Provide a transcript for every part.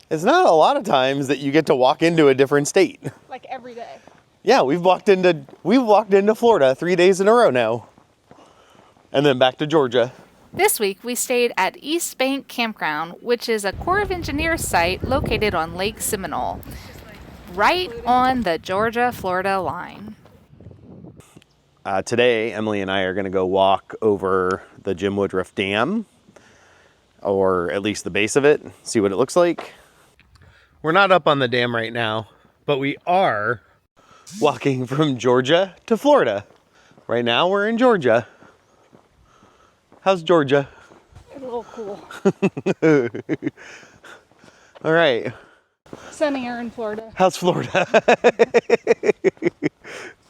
It's not a lot of times that you get to walk into a different state. Like every day. Yeah, we've walked into Florida 3 days in a row now. And then back to Georgia. This week, we stayed at Eastbank Campground, which is a Corps of Engineers site located on Lake Seminole, right on the Georgia-Florida line. Today, Emily and I are going to go walk over the Jim Woodruff Dam, or at least the base of it, see what it looks like. We're not up on the dam right now, but we are walking from Georgia to Florida. Right now, we're in Georgia. How's Georgia? It's a little cool. All right. Sunnier in Florida. How's Florida?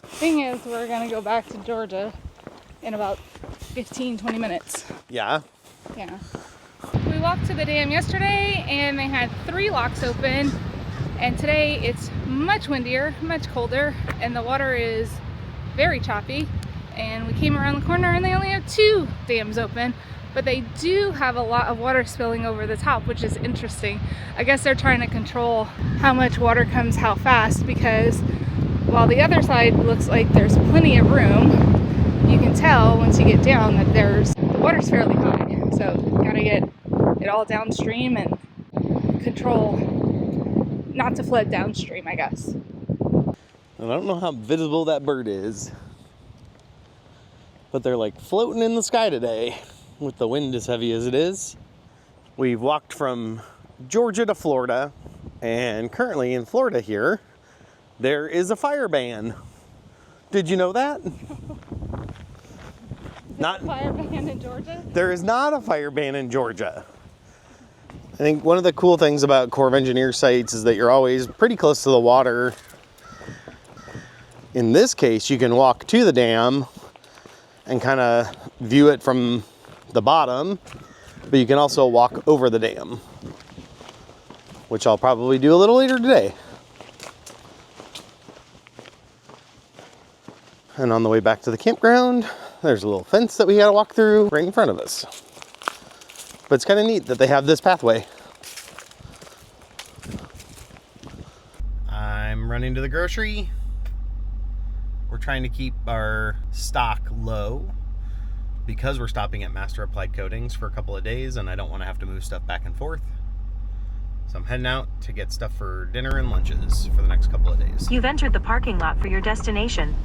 Thing is, we're going to go back to Georgia in about 15-20 minutes. Yeah. Yeah. We walked to the dam yesterday and they had 3 locks open. And today it's much windier, much colder, and the water is very choppy. And we came around the corner and they only have 2 dams open, but they do have a lot of water spilling over the top, which is interesting. I guess they're trying to control how much water comes how fast, because while the other side looks like there's plenty of room, you can tell once you get down that the water's fairly high. So gotta get it all downstream and control not to flood downstream, I guess. I don't know how visible that bird is, but they're like floating in the sky today with the wind as heavy as it is. We've walked from Georgia to Florida, and currently in Florida here, there is a fire ban. Did you know that? Not a fire ban in Georgia? There is not a fire ban in Georgia. I think one of the cool things about Corps of Engineers sites is that you're always pretty close to the water. In this case, you can walk to the dam and kind of view it from the bottom, but you can also walk over the dam, which I'll probably do a little later today. And on the way back to the campground, there's a little fence that we gotta walk through right in front of us. But it's kind of neat that they have this pathway. I'm running to the grocery. We're trying to keep our stock low because we're stopping at Master Applied Coatings for a couple of days and I don't want to have to move stuff back and forth. So I'm heading out to get stuff for dinner and lunches for the next couple of days. You've entered the parking lot for your destination.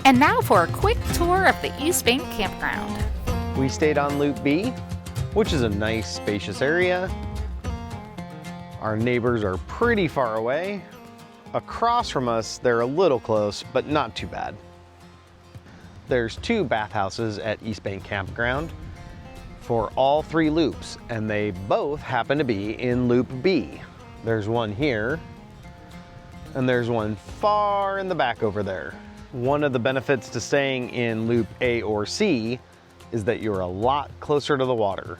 And now for a quick tour of the Eastbank Campground. We stayed on Loop B, which is a nice spacious area. Our neighbors are pretty far away. Across from us, they're a little close, but not too bad. There's 2 bathhouses at Eastbank Campground for all 3 loops, and they both happen to be in Loop B. There's one here, and there's one far in the back over there. One of the benefits to staying in Loop A or C is that you're a lot closer to the water.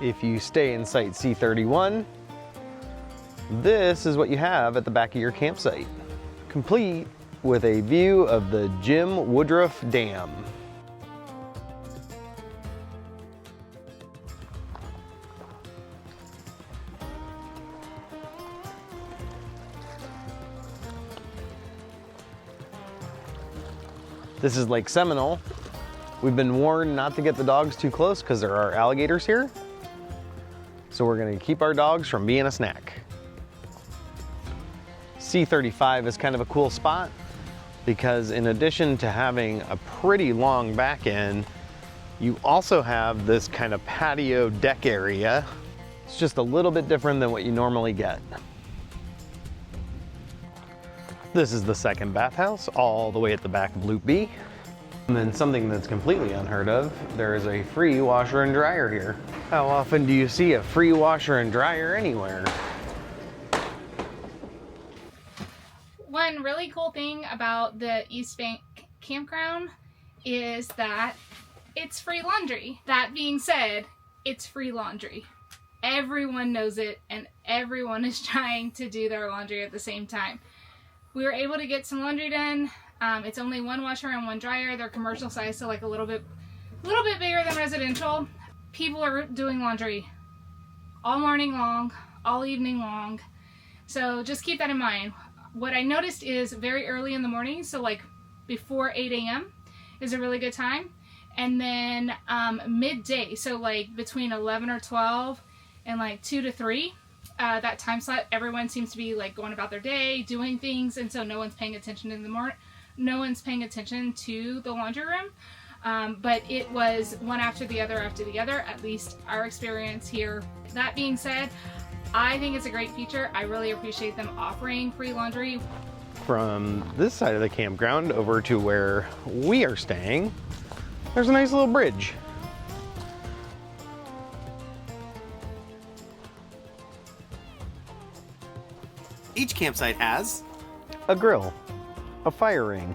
If you stay in site C31, this is what you have at the back of your campsite, complete with a view of the Jim Woodruff Dam. This is Lake Seminole. We've been warned not to get the dogs too close because there are alligators here. So we're gonna keep our dogs from being a snack. C35 is kind of a cool spot because in addition to having a pretty long back end, you also have this kind of patio deck area. It's just a little bit different than what you normally get. This is the second bathhouse, all the way at the back of Loop B. And then something that's completely unheard of, there is a free washer and dryer here. How often do you see a free washer and dryer anywhere? One really cool thing about the Eastbank Campground is that it's free laundry. That being said, it's free laundry. Everyone knows it and everyone is trying to do their laundry at the same time. We were able to get some laundry done It's only one washer and one dryer. They're commercial size, so like a little bit bigger than residential. People are doing laundry all morning long, all evening long. So just keep that in mind. What I noticed is very early in the morning, so like before 8 a.m. is a really good time. And then midday, so like between 11 or 12 and like 2 to 3, that time slot, everyone seems to be like going about their day, doing things, and so no one's paying attention in the morning. No one's paying attention to the laundry room. But it was one after the other, at least our experience here. That being said, I think it's a great feature. I really appreciate them offering free laundry. From this side of the campground over to where we are staying, there's a nice little bridge. Each campsite has A grill, a fire ring,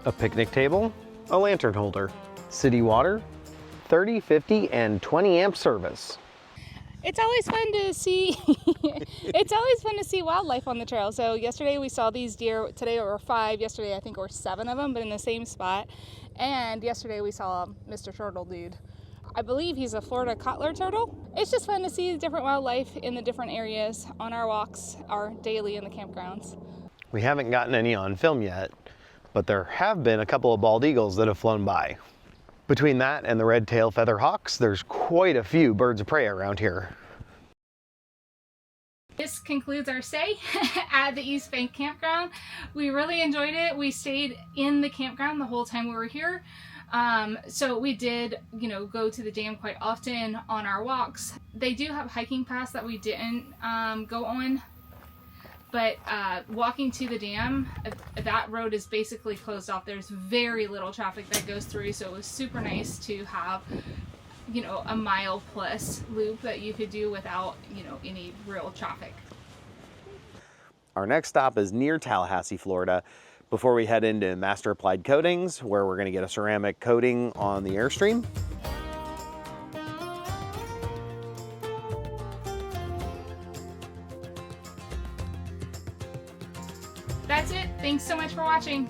a picnic table, a lantern holder, city water, 30, 50, and 20 amp service. It's always fun to see wildlife on the trail. So yesterday we saw these deer. Today there were 5. Yesterday I think there were 7 of them, but in the same spot. And yesterday we saw Mr. Turtle Dude. I believe he's a Florida Cotler turtle. It's just fun to see different wildlife in the different areas on our walks, our daily in the campgrounds. We haven't gotten any on film yet, but there have been a couple of bald eagles that have flown by. Between that and the red-tailed feather hawks, there's quite a few birds of prey around here. This concludes our stay at the Eastbank Campground. We really enjoyed it. We stayed in the campground the whole time we were here. So we did, go to the dam quite often on our walks. They do have hiking paths that we didn't go on, but walking to the dam, that road is basically closed off. There's very little traffic that goes through, so it was super nice to have a mile plus loop that you could do without, any real traffic. Our next stop is near Tallahassee, Florida, before we head into Master Applied Coatings, where we're going to get a ceramic coating on the Airstream. That's it. Thanks so much for watching.